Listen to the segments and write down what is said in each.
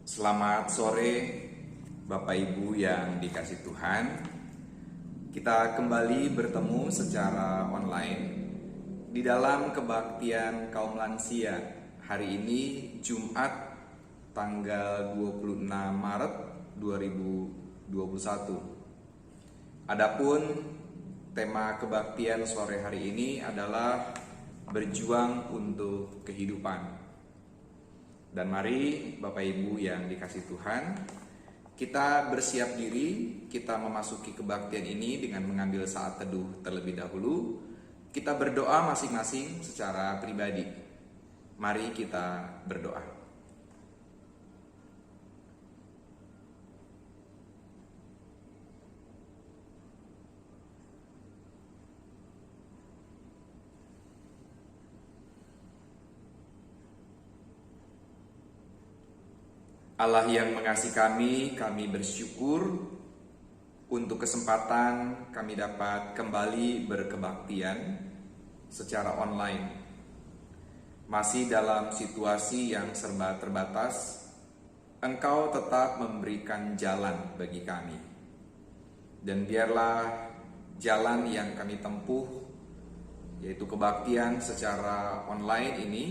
Selamat sore Bapak Ibu yang dikasih Tuhan. Kita kembali bertemu secara online di dalam kebaktian kaum lansia hari ini Jumat tanggal 26 Maret 2021. Adapun tema kebaktian sore hari ini adalah berjuang untuk kehidupan. Dan mari Bapak Ibu yang dikasih Tuhan, kita bersiap diri, kita memasuki kebaktian ini dengan mengambil saat teduh terlebih dahulu. Kita berdoa masing-masing secara pribadi. Mari kita berdoa. Allah yang mengasihi kami bersyukur untuk kesempatan kami dapat kembali berkebaktian secara online. Masih dalam situasi yang serba terbatas, Engkau tetap memberikan jalan bagi kami. Dan biarlah jalan yang kami tempuh, yaitu kebaktian secara online ini,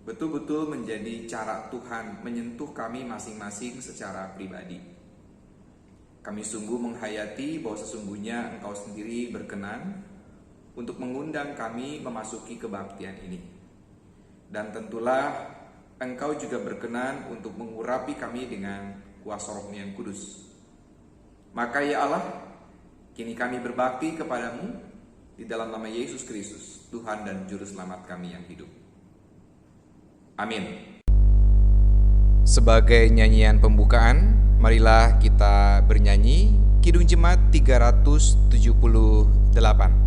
betul-betul menjadi cara Tuhan menyentuh kami masing-masing secara pribadi. Kami sungguh menghayati bahwa sesungguhnya Engkau sendiri berkenan untuk mengundang kami memasuki kebaktian ini. Dan tentulah Engkau juga berkenan untuk mengurapi kami dengan kuasa Roh-Mu yang kudus. Maka ya Allah, kini kami berbakti kepadamu di dalam nama Yesus Kristus, Tuhan dan Juru Selamat kami yang hidup. Amin. Sebagai nyanyian pembukaan, marilah kita bernyanyi Kidung Jemaat 378.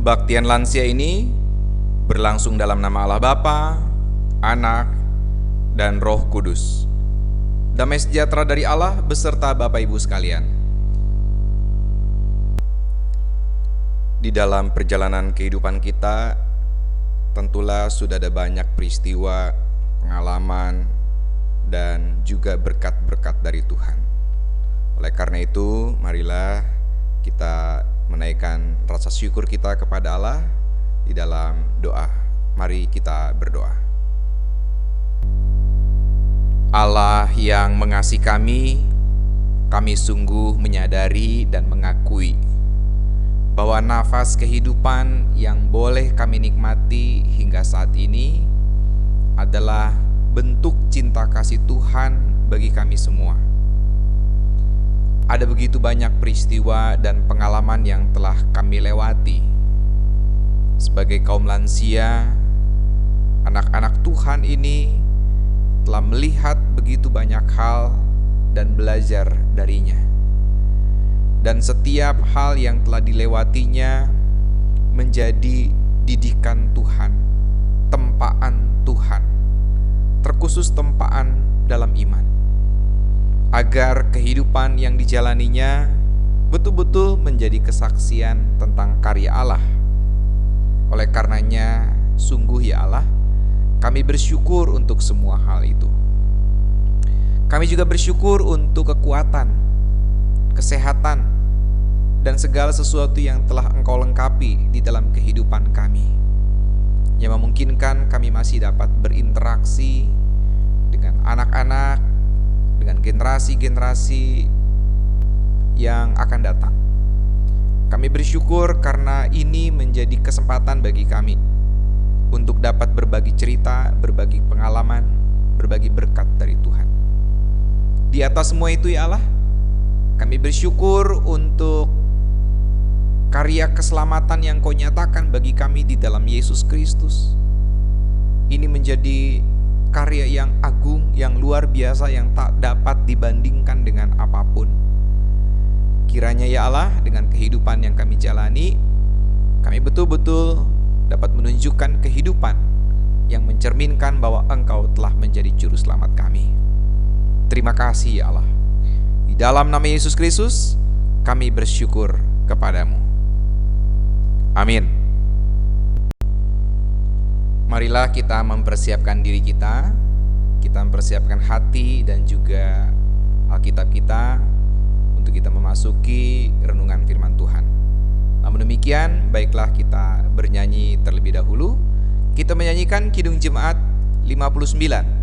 Kebaktian lansia ini berlangsung dalam nama Allah Bapa, Anak, dan Roh Kudus. Damai sejahtera dari Allah beserta Bapak Ibu sekalian. Di dalam perjalanan kehidupan kita, tentulah sudah ada banyak peristiwa, pengalaman, dan juga berkat-berkat dari Tuhan. Oleh karena itu, marilah kita menaikkan rasa syukur kita kepada Allah di dalam doa. Mari kita berdoa. Allah yang mengasihi kami sungguh menyadari dan mengakui bahwa nafas kehidupan yang boleh kami nikmati hingga saat ini adalah bentuk cinta kasih Tuhan bagi kami semua. Ada begitu banyak peristiwa dan pengalaman yang telah kami lewati. Sebagai kaum lansia, anak-anak Tuhan ini telah melihat begitu banyak hal dan belajar darinya. Dan setiap hal yang telah dilewatinya menjadi didikan Tuhan, tempaan Tuhan, terkhusus tempaan dalam iman, agar kehidupan yang dijalaninya betul-betul menjadi kesaksian tentang karya Allah. Oleh karenanya, sungguh ya Allah, kami bersyukur untuk semua hal itu. Kami juga bersyukur untuk kekuatan, kesehatan, dan segala sesuatu yang telah Engkau lengkapi di dalam kehidupan kami, yang memungkinkan kami masih dapat berinteraksi dengan anak-anak, dengan generasi-generasi yang akan datang. Kami bersyukur karena ini menjadi kesempatan bagi kami untuk dapat berbagi cerita, berbagi pengalaman, berbagi berkat dari Tuhan. Di atas semua itu ya Allah, kami bersyukur untuk karya keselamatan yang Kau nyatakan bagi kami di dalam Yesus Kristus. Ini menjadi karya yang agung, yang luar biasa, yang tak dapat dibandingkan dengan apapun. Kiranya ya Allah, dengan kehidupan yang kami jalani, kami betul-betul dapat menunjukkan kehidupan yang mencerminkan bahwa Engkau telah menjadi juru selamat kami. Terima kasih ya Allah. Di dalam nama Yesus Kristus, kami bersyukur kepadamu. Amin. Marilah kita mempersiapkan diri kita mempersiapkan hati dan juga Alkitab kita untuk kita memasuki renungan firman Tuhan. Namun demikian, baiklah kita bernyanyi terlebih dahulu. Kita menyanyikan Kidung Jemaat 59.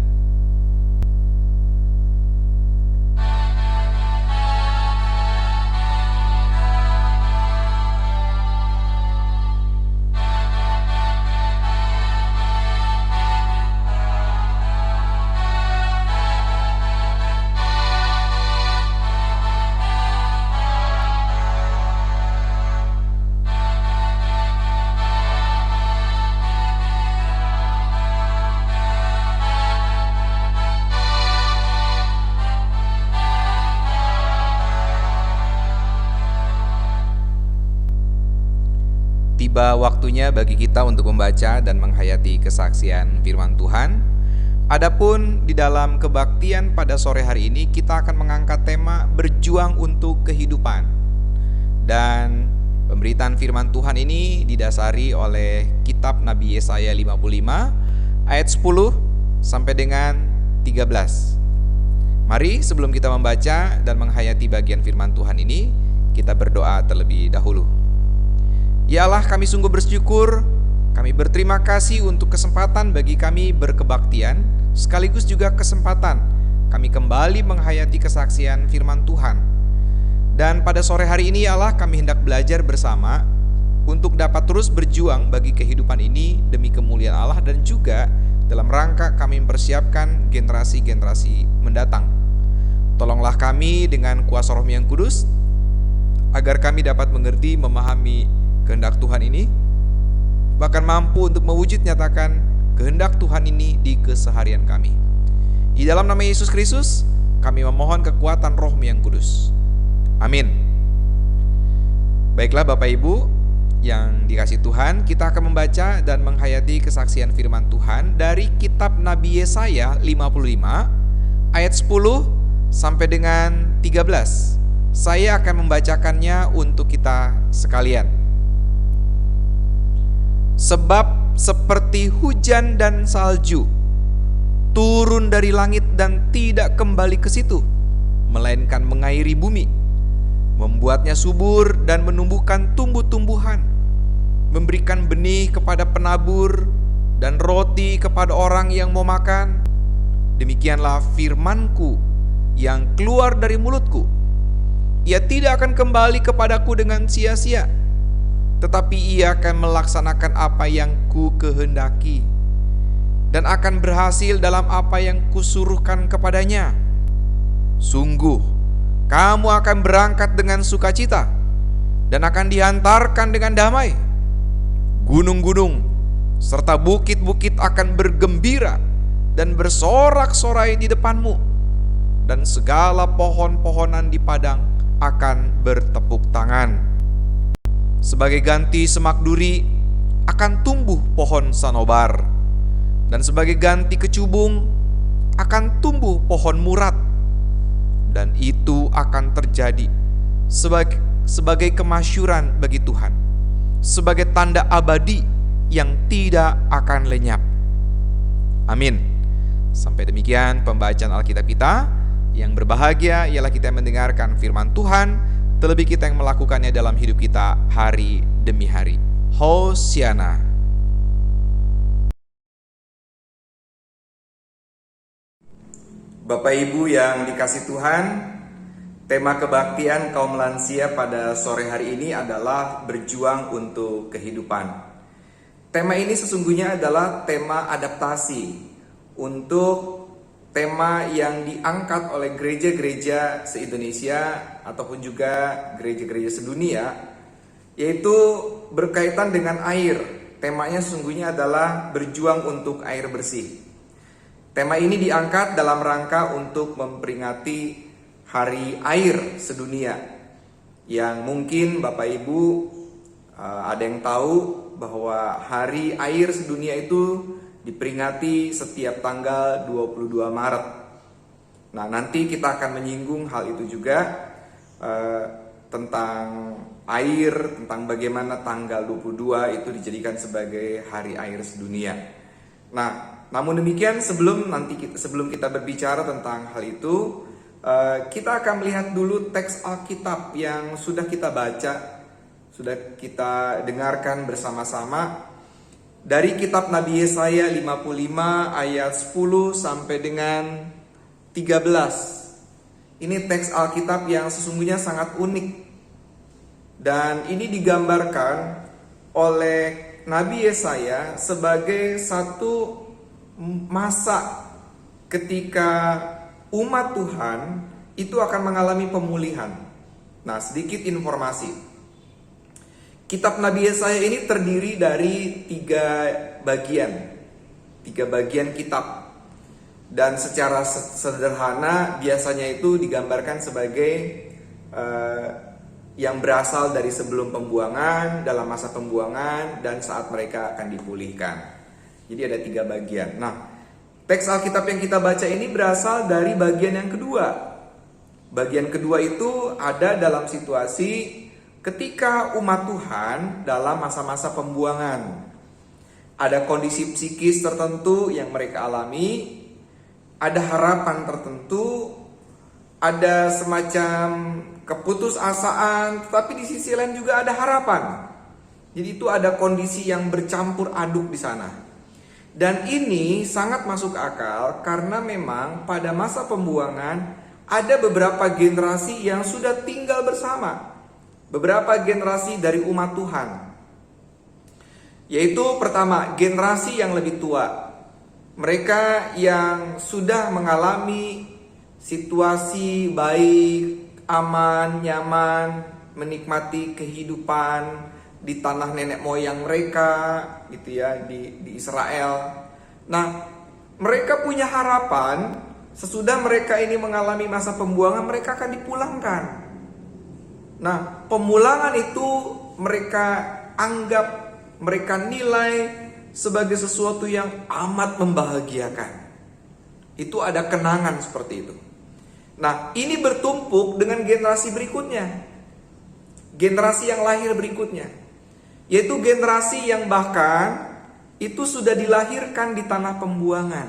Tiba waktunya bagi kita untuk membaca dan menghayati kesaksian firman Tuhan. Adapun di dalam kebaktian pada sore hari ini kita akan mengangkat tema berjuang untuk kehidupan. Dan pemberitaan firman Tuhan ini didasari oleh kitab Nabi Yesaya 55 ayat 10 sampai dengan 13. Mari sebelum kita membaca dan menghayati bagian firman Tuhan ini, kita berdoa terlebih dahulu. Ya Allah, kami sungguh bersyukur, kami berterima kasih untuk kesempatan bagi kami berkebaktian, sekaligus juga kesempatan kami kembali menghayati kesaksian firman Tuhan. Dan pada sore hari ini ya Allah, kami hendak belajar bersama untuk dapat terus berjuang bagi kehidupan ini demi kemuliaan Allah dan juga dalam rangka kami mempersiapkan generasi-generasi mendatang. Tolonglah kami dengan kuasa Roh yang kudus, agar kami dapat mengerti, memahami kehendak Tuhan ini, bahkan mampu untuk mewujud nyatakan kehendak Tuhan ini di keseharian kami. Di dalam nama Yesus Kristus, kami memohon kekuatan Roh yang kudus. Amin. Baiklah Bapak Ibu yang dikasihi Tuhan, kita akan membaca dan menghayati kesaksian firman Tuhan dari kitab Nabi Yesaya 55 ayat 10 sampai dengan 13. Saya akan membacakannya untuk kita sekalian. Sebab seperti hujan dan salju turun dari langit dan tidak kembali ke situ, melainkan mengairi bumi, membuatnya subur dan menumbuhkan tumbuh-tumbuhan, memberikan benih kepada penabur dan roti kepada orang yang mau makan. Demikianlah firman-Ku yang keluar dari mulutku. Ia tidak akan kembali kepadaku dengan sia-sia, tetapi ia akan melaksanakan apa yang ku kehendaki dan akan berhasil dalam apa yang kusuruhkan kepadanya. Sungguh, kamu akan berangkat dengan sukacita dan akan dihantarkan dengan damai. Gunung-gunung serta bukit-bukit akan bergembira dan bersorak-sorai di depanmu, dan segala pohon-pohonan di padang akan bertepuk tangan. Sebagai ganti semak duri akan tumbuh pohon sanobar, dan sebagai ganti kecubung akan tumbuh pohon murat. Dan itu akan terjadi sebagai kemasyuran bagi Tuhan, sebagai tanda abadi yang tidak akan lenyap. Amin. Sampai demikian pembacaan Alkitab kita. Yang berbahagia ialah kita yang mendengarkan firman Tuhan, terlebih kita yang melakukannya dalam hidup kita hari demi hari. Hosiana. Bapak Ibu yang dikasihi Tuhan, Tema kebaktian kaum lansia pada sore hari ini adalah berjuang untuk kehidupan. Tema ini sesungguhnya adalah tema adaptasi untuk tema yang diangkat oleh gereja-gereja se-Indonesia ataupun juga gereja-gereja sedunia, yaitu berkaitan dengan air. Temanya sesungguhnya adalah berjuang untuk air bersih. Tema ini diangkat dalam rangka untuk memperingati Hari Air Sedunia, yang mungkin Bapak Ibu ada yang tahu bahwa Hari Air Sedunia itu diperingati setiap tanggal 22 Maret. Nah, nanti kita akan menyinggung hal itu juga, tentang air, tentang bagaimana tanggal 22 itu dijadikan sebagai Hari Air Sedunia. Nah, namun demikian sebelum kita berbicara tentang hal itu, kita akan melihat dulu teks Alkitab yang sudah kita baca, sudah kita dengarkan bersama-sama dari kitab Nabi Yesaya 55 ayat 10 sampai dengan 13. Ini teks Alkitab yang sesungguhnya sangat unik, dan ini digambarkan oleh Nabi Yesaya sebagai satu masa ketika umat Tuhan itu akan mengalami pemulihan. Nah, sedikit informasi. Kitab Nabi Yesaya ini terdiri dari tiga bagian kitab. Dan secara sederhana biasanya itu digambarkan sebagai yang berasal dari sebelum pembuangan, dalam masa pembuangan, dan saat mereka akan dipulihkan. Jadi ada tiga bagian. Nah, teks Alkitab yang kita baca ini berasal dari bagian yang kedua. Bagian kedua itu ada dalam situasi ketika umat Tuhan dalam masa-masa pembuangan. Ada kondisi psikis tertentu yang mereka alami, ada harapan tertentu, ada semacam keputusasaan, tetapi di sisi lain juga ada harapan. Jadi itu ada kondisi yang bercampur aduk di sana. Dan ini sangat masuk akal karena memang pada masa pembuangan ada beberapa generasi yang sudah tinggal bersama. Beberapa generasi dari umat Tuhan. Yaitu pertama, generasi yang lebih tua. Mereka yang sudah mengalami situasi baik, aman, nyaman, menikmati kehidupan di tanah nenek moyang mereka, gitu ya, di Israel. Nah, mereka punya harapan sesudah mereka ini mengalami masa pembuangan, mereka akan dipulangkan. Nah, pemulangan itu mereka anggap, mereka nilai sebagai sesuatu yang amat membahagiakan. Itu ada kenangan seperti itu. Nah, ini bertumpuk dengan generasi berikutnya, generasi yang lahir berikutnya, yaitu generasi yang bahkan itu sudah dilahirkan di tanah pembuangan.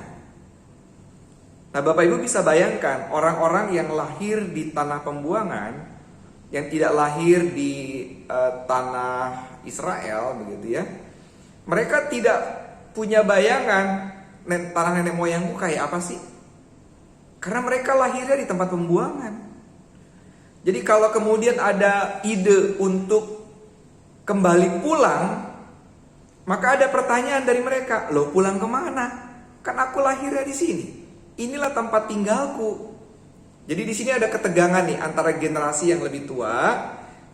Nah, Bapak Ibu bisa bayangkan orang-orang yang lahir di tanah pembuangan, yang tidak lahir di tanah Israel, begitu ya. Mereka tidak punya bayangan tanah nenek moyangku kayak apa sih? Karena mereka lahirnya di tempat pembuangan. Jadi kalau kemudian ada ide untuk kembali pulang, maka ada pertanyaan dari mereka, loh pulang kemana? Kan aku lahirnya di sini. Inilah tempat tinggalku. Jadi di sini ada ketegangan nih antara generasi yang lebih tua,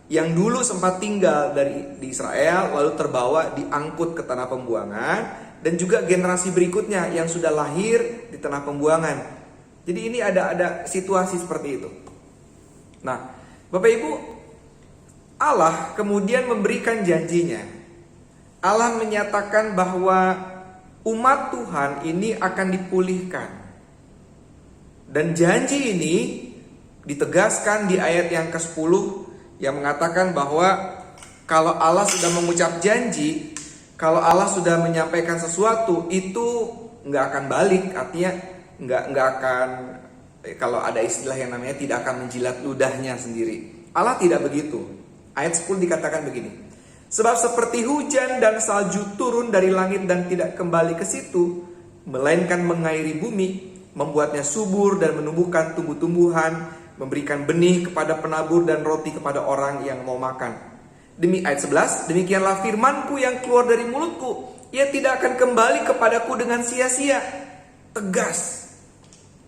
yang dulu sempat tinggal di Israel, lalu terbawa diangkut ke tanah pembuangan, dan juga generasi berikutnya yang sudah lahir di tanah pembuangan. Jadi ini ada situasi seperti itu. Nah, Bapak Ibu, Allah kemudian memberikan janjinya. Allah menyatakan bahwa umat Tuhan ini akan dipulihkan. Dan janji ini ditegaskan di ayat yang ke-10 yang mengatakan bahwa kalau Allah sudah mengucap janji, kalau Allah sudah menyampaikan sesuatu, itu nggak akan balik. Artinya nggak akan, kalau ada istilah yang namanya tidak akan menjilat ludahnya sendiri. Allah tidak begitu. Ayat 10 dikatakan begini, sebab seperti hujan dan salju turun dari langit dan tidak kembali ke situ, melainkan mengairi bumi, membuatnya subur dan menumbuhkan tumbuh-tumbuhan, memberikan benih kepada penabur dan roti kepada orang yang mau makan. Ayat 11, demikianlah firmanku yang keluar dari mulutku, ia tidak akan kembali kepadaku dengan sia-sia. Tegas.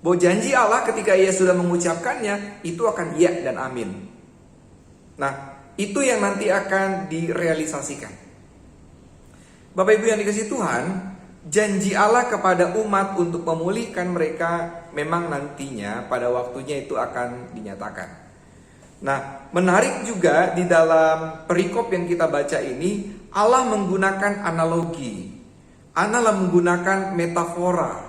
Bahwa janji Allah ketika ia sudah mengucapkannya, itu akan ya dan amin. Nah, itu yang nanti akan direalisasikan. Bapak Ibu yang dikasihi Tuhan, janji Allah kepada umat untuk memulihkan mereka memang nantinya pada waktunya itu akan dinyatakan. Nah, menarik juga di dalam perikop yang kita baca ini, Allah menggunakan analogi. Allah menggunakan metafora.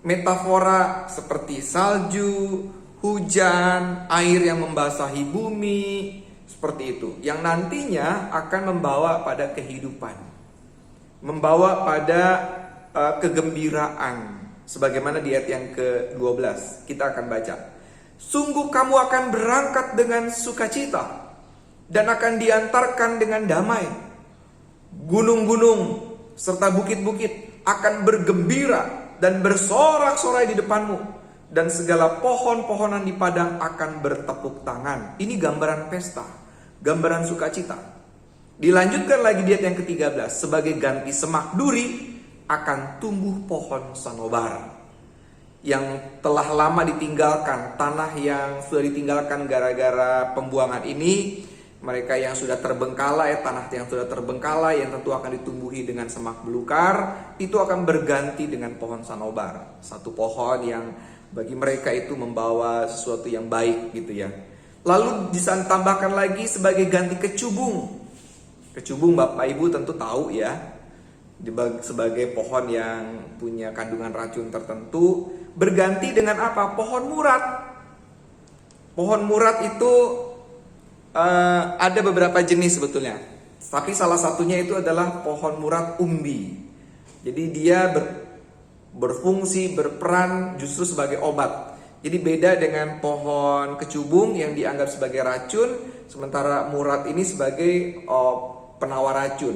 Metafora seperti salju, hujan, air yang membasahi bumi, seperti itu. Yang nantinya akan membawa pada kehidupan. Membawa pada kegembiraan. Sebagaimana di ayat yang ke-12 kita akan baca. Sungguh kamu akan berangkat dengan sukacita dan akan diantarkan dengan damai. Gunung-gunung serta bukit-bukit akan bergembira dan bersorak-sorai di depanmu, dan segala pohon-pohonan di padang akan bertepuk tangan. Ini gambaran pesta, gambaran sukacita. Dilanjutkan lagi di ayat yang ke-13, sebagai ganti semak duri akan tumbuh pohon sanobar yang telah lama ditinggalkan, tanah yang sudah ditinggalkan gara-gara pembuangan ini, mereka yang sudah terbengkalai, tanah yang sudah terbengkalai yang tentu akan ditumbuhi dengan semak belukar, itu akan berganti dengan pohon sanobar, satu pohon yang bagi mereka itu membawa sesuatu yang baik gitu ya. Lalu ditambahkan lagi sebagai ganti kecubung. Kecubung Bapak Ibu tentu tahu ya, sebagai pohon yang punya kandungan racun tertentu, berganti dengan apa? Pohon murat. Pohon murat itu ada beberapa jenis sebetulnya, tapi salah satunya itu adalah pohon murat umbi. Jadi dia berfungsi, berperan justru sebagai obat. Jadi beda dengan pohon kecubung yang dianggap sebagai racun, sementara murat ini sebagai penawar racun.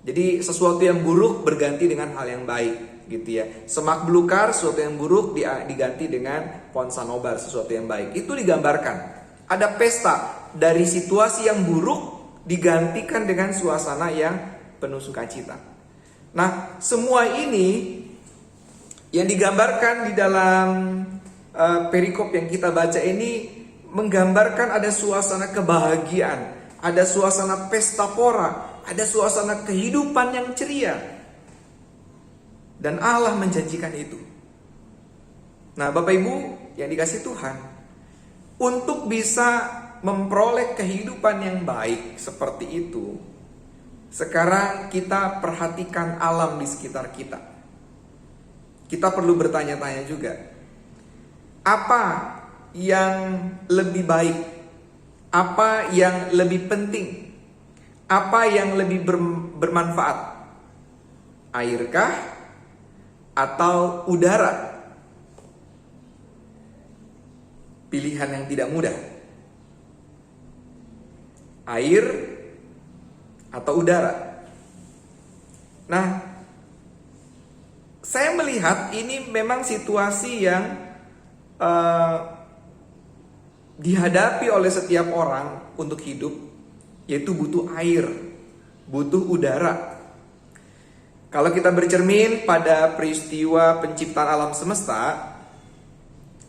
Jadi sesuatu yang buruk berganti dengan hal yang baik gitu ya. Semak belukar sesuatu yang buruk diganti dengan pohon sanobar, sesuatu yang baik. Itu digambarkan. Ada pesta dari situasi yang buruk digantikan dengan suasana yang penuh sukacita. Nah, semua ini yang digambarkan di dalam perikop yang kita baca ini menggambarkan ada suasana kebahagiaan, ada suasana pesta pora, ada suasana kehidupan yang ceria. Dan Allah menjanjikan itu. Nah, Bapak Ibu yang dikasihi Tuhan, untuk bisa memperoleh kehidupan yang baik seperti itu, sekarang kita perhatikan alam di sekitar kita. Kita perlu bertanya-tanya juga, apa yang lebih baik? Apa yang lebih penting? Apa yang lebih bermanfaat? Airkah atau udara? Pilihan yang tidak mudah. Air atau udara? Nah, saya melihat ini memang situasi yang dihadapi oleh setiap orang untuk hidup, yaitu butuh air, butuh udara. Kalau kita bercermin pada peristiwa penciptaan alam semesta,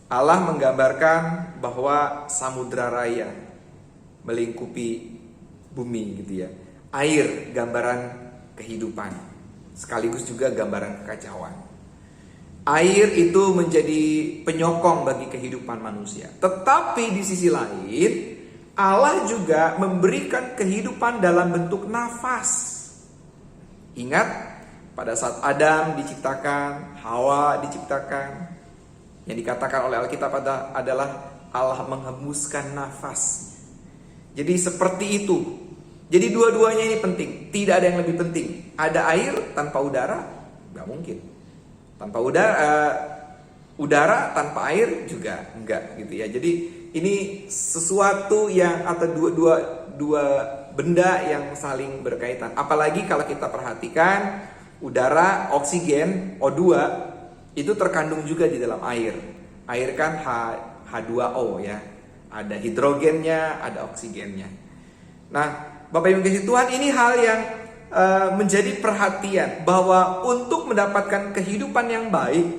Allah menggambarkan bahwa samudra raya melingkupi bumi gitu ya. Air gambaran kehidupan, sekaligus juga gambaran kekacauan. Air itu menjadi penyokong bagi kehidupan manusia. Tetapi di sisi lain, Allah juga memberikan kehidupan dalam bentuk nafas. Ingat, pada saat Adam diciptakan, Hawa diciptakan, yang dikatakan oleh Alkitab adalah Allah menghembuskan nafas. Jadi seperti itu. Jadi dua-duanya ini penting. Tidak ada yang lebih penting. Ada air tanpa udara, nggak mungkin. Tanpa udara tanpa air juga enggak gitu ya. Jadi ini sesuatu yang atau dua benda yang saling berkaitan. Apalagi kalau kita perhatikan udara, oksigen, O2 itu terkandung juga di dalam air. Air kan H2O ya. Ada hidrogennya, ada oksigennya. Nah, Bapak Ibu kasih Tuhan, ini hal yang menjadi perhatian bahwa untuk mendapatkan kehidupan yang baik,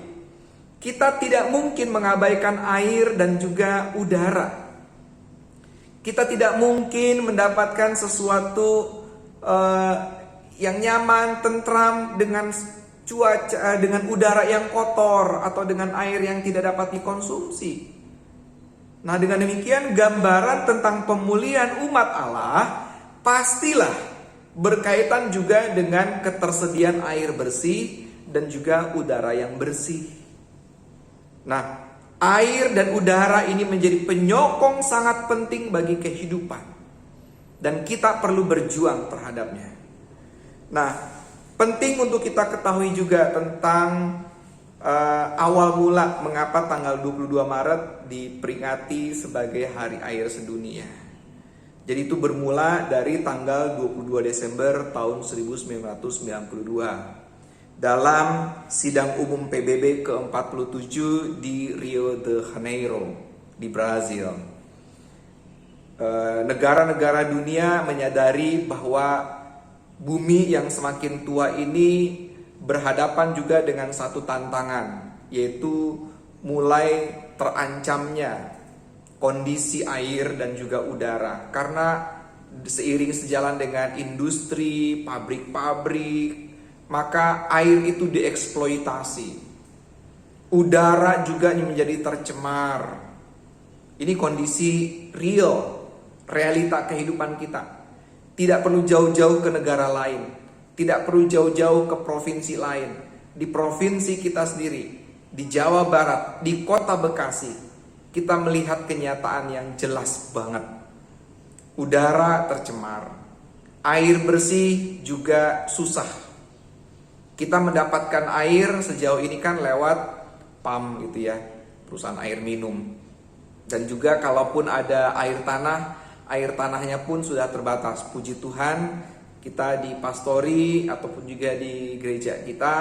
kita tidak mungkin mengabaikan air dan juga udara. Kita tidak mungkin mendapatkan sesuatu yang nyaman, tentram dengan cuaca, dengan udara yang kotor atau dengan air yang tidak dapat dikonsumsi. Nah, dengan demikian gambaran tentang pemulihan umat Allah pastilah berkaitan juga dengan ketersediaan air bersih dan juga udara yang bersih. Nah, air dan udara ini menjadi penyokong sangat penting bagi kehidupan, dan kita perlu berjuang terhadapnya. Nah, penting untuk kita ketahui juga tentang awal mula mengapa tanggal 22 Maret diperingati sebagai Hari Air Sedunia. Jadi itu bermula dari tanggal 22 Desember tahun 1992 dalam sidang umum PBB ke-47 di Rio de Janeiro di Brazil. Negara-negara dunia menyadari bahwa bumi yang semakin tua ini berhadapan juga dengan satu tantangan, yaitu mulai terancamnya kondisi air dan juga udara, karena seiring sejalan dengan industri, pabrik-pabrik, maka air itu dieksploitasi. Udara juga menjadi tercemar. Ini kondisi real, realita kehidupan kita. Tidak perlu jauh-jauh ke negara lain, tidak perlu jauh-jauh ke provinsi lain. Di provinsi kita sendiri, di Jawa Barat, di kota Bekasi, kita melihat kenyataan yang jelas banget. Udara tercemar, air bersih juga susah. Kita mendapatkan air sejauh ini kan lewat PAM gitu ya, perusahaan air minum. Dan juga kalaupun ada air tanahnya pun sudah terbatas. Puji Tuhan, kita di pastori ataupun juga di gereja kita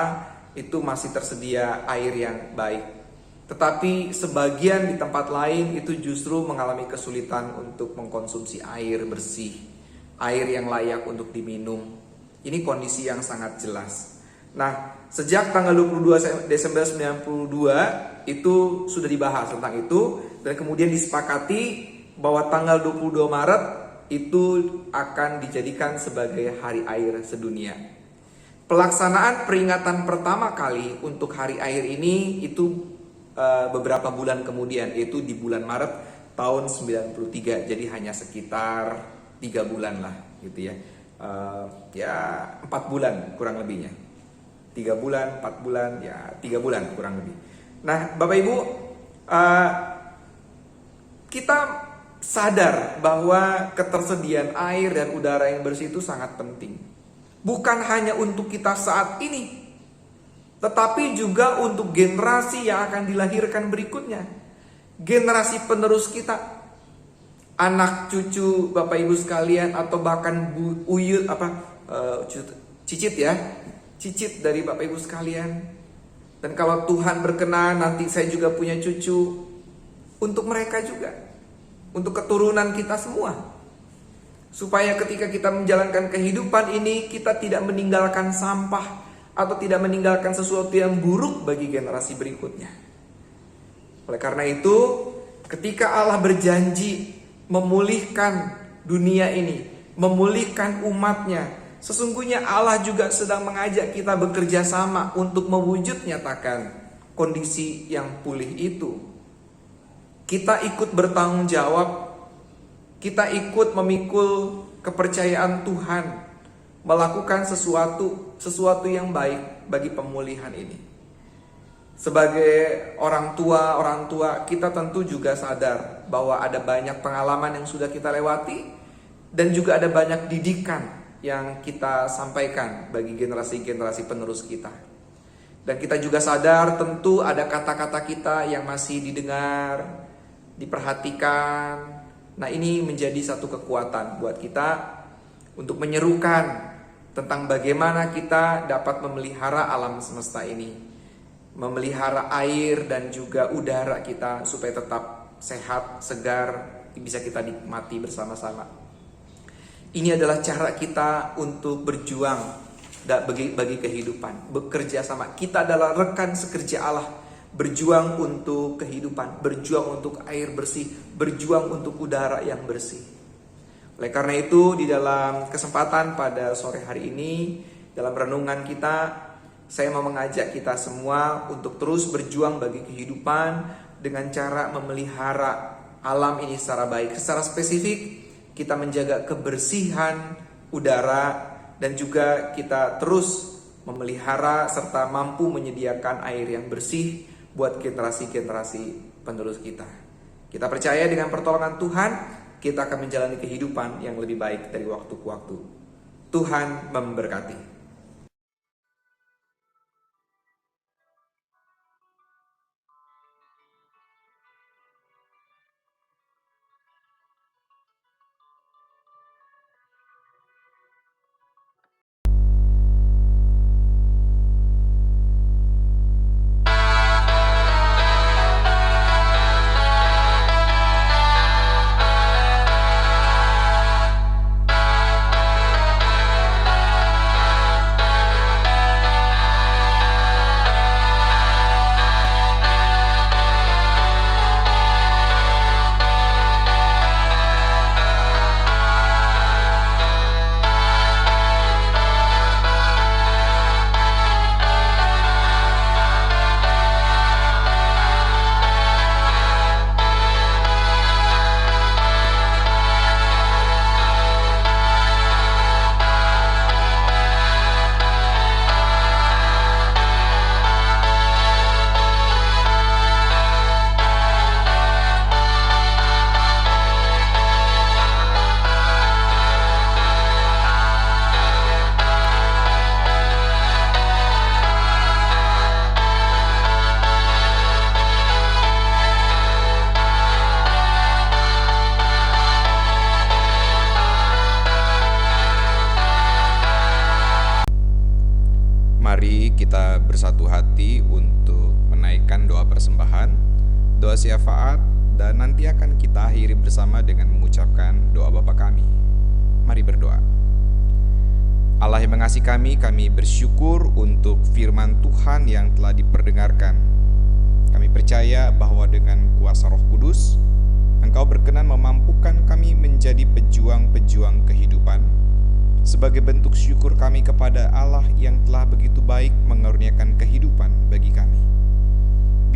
itu masih tersedia air yang baik. Tetapi sebagian di tempat lain itu justru mengalami kesulitan untuk mengkonsumsi air bersih, air yang layak untuk diminum. Ini kondisi yang sangat jelas. Nah, sejak tanggal 22 Desember 92 itu sudah dibahas tentang itu, dan kemudian disepakati bahwa tanggal 22 Maret itu akan dijadikan sebagai Hari Air Sedunia. Pelaksanaan peringatan pertama kali untuk Hari Air ini itu beberapa bulan kemudian, yaitu di bulan Maret tahun 93. Jadi hanya sekitar 3 bulan lah gitu ya. 4 bulan kurang lebihnya. 3 bulan, 4 bulan, ya 3 bulan kurang lebih. Nah, Bapak Ibu, kita sadar bahwa ketersediaan air dan udara yang bersih itu sangat penting. Bukan hanya untuk kita saat ini, tetapi juga untuk generasi yang akan dilahirkan berikutnya. Generasi penerus kita, anak cucu Bapak Ibu sekalian, atau bahkan cicit ya, cicit dari Bapak Ibu sekalian. Dan kalau Tuhan berkenan nanti saya juga punya cucu, untuk mereka juga, untuk keturunan kita semua, supaya ketika kita menjalankan kehidupan ini, kita tidak meninggalkan sampah atau tidak meninggalkan sesuatu yang buruk bagi generasi berikutnya. Oleh karena itu, ketika Allah berjanji memulihkan dunia ini, memulihkan umatnya, sesungguhnya Allah juga sedang mengajak kita bekerja sama untuk mewujud nyatakan kondisi yang pulih itu. Kita ikut bertanggung jawab, kita ikut memikul kepercayaan Tuhan, melakukan sesuatu yang baik bagi pemulihan ini. Sebagai orang tua, kita tentu juga sadar bahwa ada banyak pengalaman yang sudah kita lewati, dan juga ada banyak didikan yang kita sampaikan bagi generasi-generasi penerus kita. Dan kita juga sadar tentu ada kata-kata kita yang masih didengar, diperhatikan. Nah, ini menjadi satu kekuatan buat kita untuk menyerukan tentang bagaimana kita dapat memelihara alam semesta ini, memelihara air dan juga udara kita supaya tetap sehat, segar, bisa kita nikmati bersama-sama. Ini adalah cara kita untuk berjuang bagi kehidupan, bekerja sama. Kita adalah rekan sekerja Allah, berjuang untuk kehidupan, berjuang untuk air bersih, berjuang untuk udara yang bersih. Oleh karena itu, di dalam kesempatan pada sore hari ini, dalam renungan kita, saya mau mengajak kita semua untuk terus berjuang bagi kehidupan dengan cara memelihara alam ini secara baik. Secara spesifik, kita menjaga kebersihan udara dan juga kita terus memelihara serta mampu menyediakan air yang bersih buat generasi-generasi penerus kita. Kita percaya dengan pertolongan Tuhan, kita akan menjalani kehidupan yang lebih baik dari waktu ke waktu. Tuhan memberkati. Mari kita bersatu hati untuk menaikkan doa persembahan, doa syafaat, dan nanti akan kita akhiri bersama dengan mengucapkan doa Bapa kami. Mari berdoa. Allah yang mengasihi kami bersyukur untuk firman Tuhan yang telah diperdengarkan. Kami percaya bahwa dengan kuasa Roh Kudus, Engkau berkenan memampukan kami menjadi pejuang-pejuang kehidupan. Sebagai bentuk syukur kami kepada Allah yang telah begitu baik mengaruniakan kehidupan bagi kami.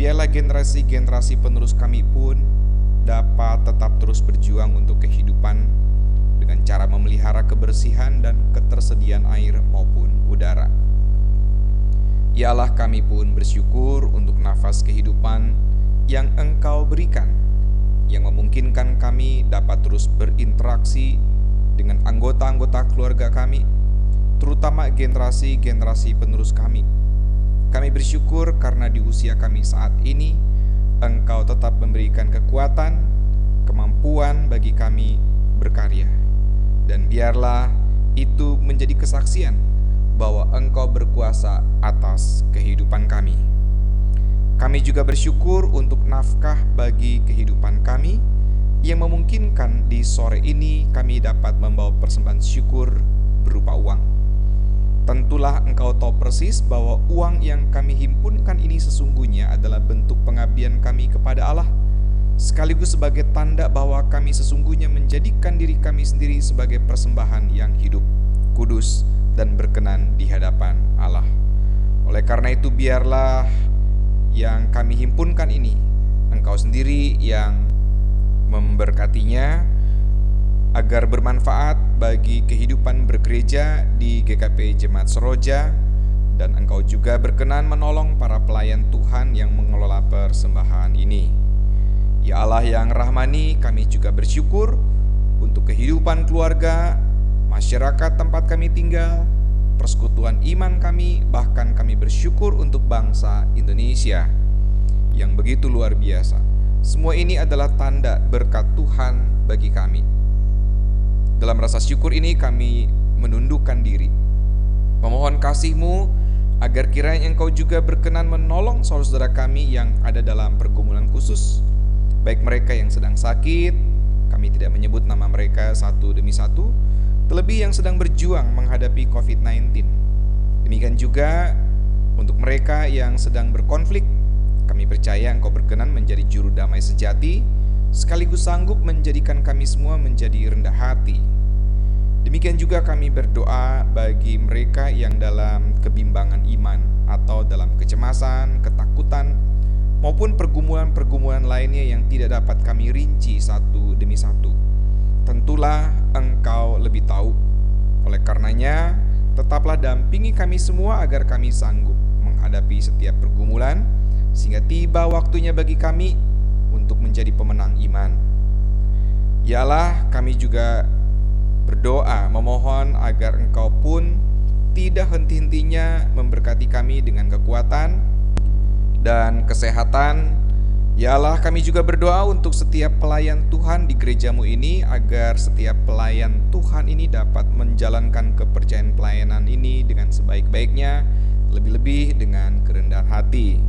Biarlah generasi-generasi penerus kami pun dapat tetap terus berjuang untuk kehidupan dengan cara memelihara kebersihan dan ketersediaan air maupun udara. Ya Allah, kami pun bersyukur untuk nafas kehidupan yang Engkau berikan, yang memungkinkan kami dapat terus berinteraksi dengan anggota-anggota keluarga kami, terutama generasi-generasi penerus kami. Kami bersyukur karena di usia kami saat ini, Engkau tetap memberikan kekuatan, kemampuan bagi kami berkarya. Dan biarlah itu menjadi kesaksian bahwa Engkau berkuasa atas kehidupan kami. Kami juga bersyukur untuk nafkah bagi kehidupan kami, yang memungkinkan di sore ini kami dapat membawa persembahan syukur berupa uang. Tentulah Engkau tahu persis bahwa uang yang kami himpunkan ini sesungguhnya adalah bentuk pengabdian kami kepada Allah, sekaligus sebagai tanda bahwa kami sesungguhnya menjadikan diri kami sendiri sebagai persembahan yang hidup, kudus, dan berkenan di hadapan Allah. Oleh karena itu, biarlah yang kami himpunkan ini Engkau sendiri yang memberkatinya agar bermanfaat bagi kehidupan bergereja di GKP Jemaat Seroja, dan Engkau juga berkenan menolong para pelayan Tuhan yang mengelola persembahan ini. Ya Allah yang rahmani, kami juga bersyukur untuk kehidupan keluarga, masyarakat tempat kami tinggal, persekutuan iman kami, bahkan kami bersyukur untuk bangsa Indonesia yang begitu luar biasa. Semua ini adalah tanda berkat Tuhan bagi kami. Dalam rasa syukur ini kami menundukkan diri, memohon kasih-Mu agar kiranya Engkau juga berkenan menolong saudara kami yang ada dalam pergumulan khusus, baik mereka yang sedang sakit, kami tidak menyebut nama mereka satu demi satu, terlebih yang sedang berjuang menghadapi COVID-19. Demikian juga untuk mereka yang sedang berkonflik, kami percaya Engkau berkenan menjadi juru damai sejati, sekaligus sanggup menjadikan kami semua menjadi rendah hati. Demikian juga kami berdoa bagi mereka yang dalam kebimbangan iman atau dalam kecemasan, ketakutan, maupun pergumulan-pergumulan lainnya yang tidak dapat kami rinci satu demi satu. Tentulah Engkau lebih tahu. Oleh karenanya, tetaplah dampingi kami semua agar kami sanggup menghadapi setiap pergumulan, sehingga tiba waktunya bagi kami untuk menjadi pemenang iman. Ya Allah, kami juga berdoa memohon agar Engkau pun tidak henti-hentinya memberkati kami dengan kekuatan dan kesehatan. Ya Allah, kami juga berdoa untuk setiap pelayan Tuhan di gerejamu ini, agar setiap pelayan Tuhan ini dapat menjalankan kepercayaan pelayanan ini dengan sebaik-baiknya, lebih-lebih dengan kerendahan hati.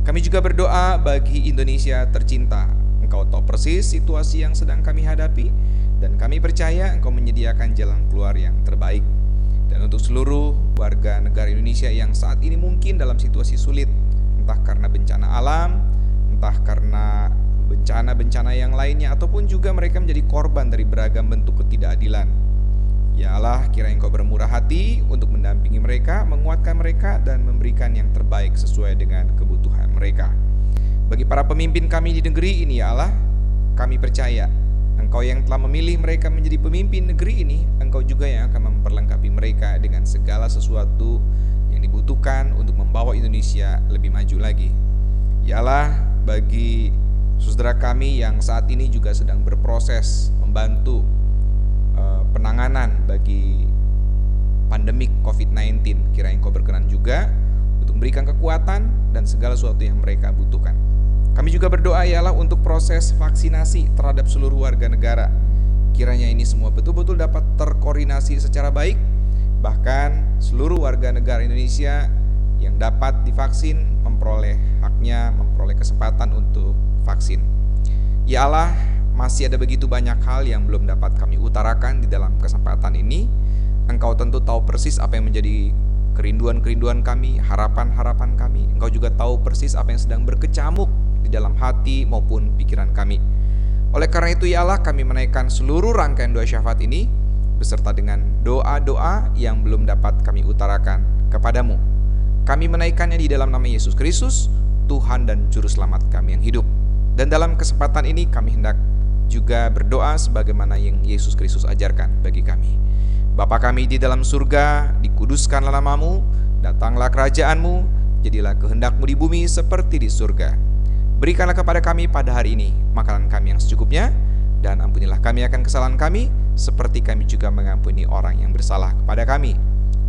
Kami juga berdoa bagi Indonesia tercinta. Engkau tahu persis situasi yang sedang kami hadapi, dan kami percaya Engkau menyediakan jalan keluar yang terbaik. Dan untuk seluruh warga negara Indonesia yang saat ini mungkin dalam situasi sulit, entah karena bencana alam, entah karena bencana-bencana yang lainnya, ataupun juga mereka menjadi korban dari beragam bentuk ketidakadilan. Ya Allah, kiranya Engkau bermurah hati untuk mendampingi mereka, menguatkan mereka, dan memberikan yang terbaik sesuai dengan kebutuhan mereka. Bagi para pemimpin kami di negeri ini, ya Allah, kami percaya Engkau yang telah memilih mereka menjadi pemimpin negeri ini, Engkau juga yang akan memperlengkapi mereka dengan segala sesuatu yang dibutuhkan untuk membawa Indonesia lebih maju lagi. Ya Allah, bagi saudara kami yang saat ini juga sedang berproses membantu penanganan bagi pandemik COVID-19, kiranya Engkau berkenan juga untuk memberikan kekuatan dan segala sesuatu yang mereka butuhkan. Kami juga berdoa ya Allah untuk proses vaksinasi terhadap seluruh warga negara. Kiranya ini semua betul-betul dapat terkoordinasi secara baik, bahkan seluruh warga negara Indonesia yang dapat divaksin memperoleh haknya, memperoleh kesempatan untuk vaksin. Ya Allah, masih ada begitu banyak hal yang belum dapat kami utarakan di dalam kesempatan ini. Engkau tentu tahu persis apa yang menjadi kerinduan-kerinduan kami, harapan-harapan kami. Engkau juga tahu persis apa yang sedang berkecamuk di dalam hati maupun pikiran kami. Oleh karena itu ya Allah, kami menaikkan seluruh rangkaian doa syafaat ini beserta dengan doa-doa yang belum dapat kami utarakan kepadamu. Kami menaikkannya di dalam nama Yesus Kristus, Tuhan dan Juru Selamat kami yang hidup. Dan dalam kesempatan ini kami hendak juga berdoa sebagaimana yang Yesus Kristus ajarkan bagi kami. Bapa kami di dalam surga, dikuduskanlah namamu, datanglah kerajaanmu, jadilah kehendakmu di bumi seperti di surga. Berikanlah kepada kami pada hari ini makanan kami yang secukupnya, dan ampunilah kami akan kesalahan kami, seperti kami juga mengampuni orang yang bersalah kepada kami.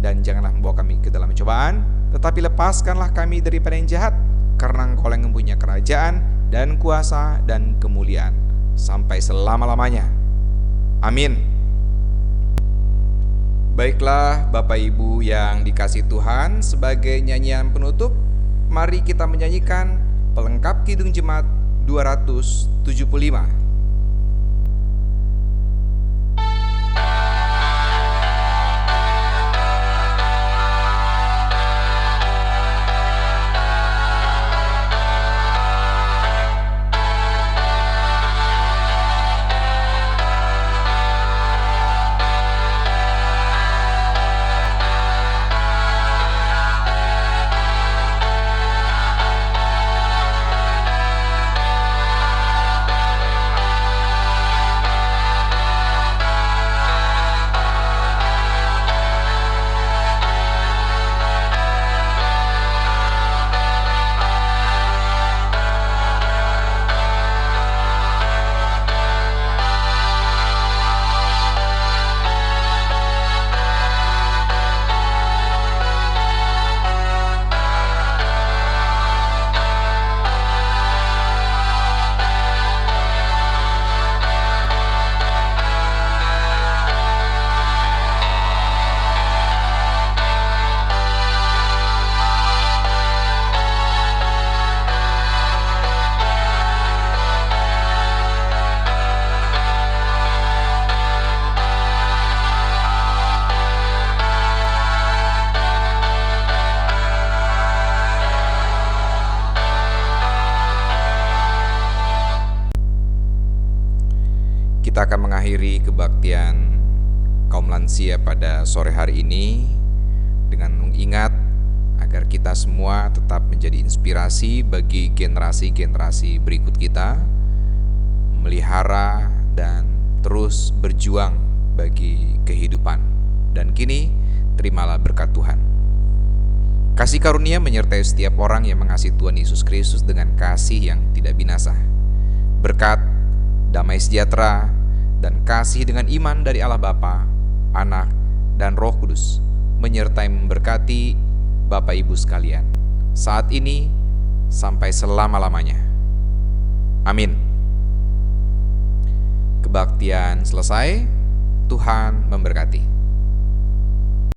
Dan janganlah membawa kami ke dalam cobaan, tetapi lepaskanlah kami daripada yang jahat, karena Engkau yang mempunyai kerajaan dan kuasa dan kemuliaan sampai selama-lamanya. Amin. Baiklah Bapak Ibu yang dikasihi Tuhan, sebagai nyanyian penutup, mari kita menyanyikan pelengkap Kidung Jemaat 275. Kita akan mengakhiri kebaktian kaum lansia pada sore hari ini dengan mengingat agar kita semua tetap menjadi inspirasi bagi generasi-generasi berikut kita, memelihara dan terus berjuang bagi kehidupan. Dan kini, terimalah berkat Tuhan. Kasih karunia menyertai setiap orang yang mengasihi Tuhan Yesus Kristus dengan kasih yang tidak binasa. Berkat, damai sejahtera, dan kasih dengan iman dari Allah Bapa, Anak, dan Roh Kudus menyertai memberkati Bapak Ibu sekalian saat ini sampai selama-lamanya. Amin. Kebaktian selesai. Tuhan memberkati.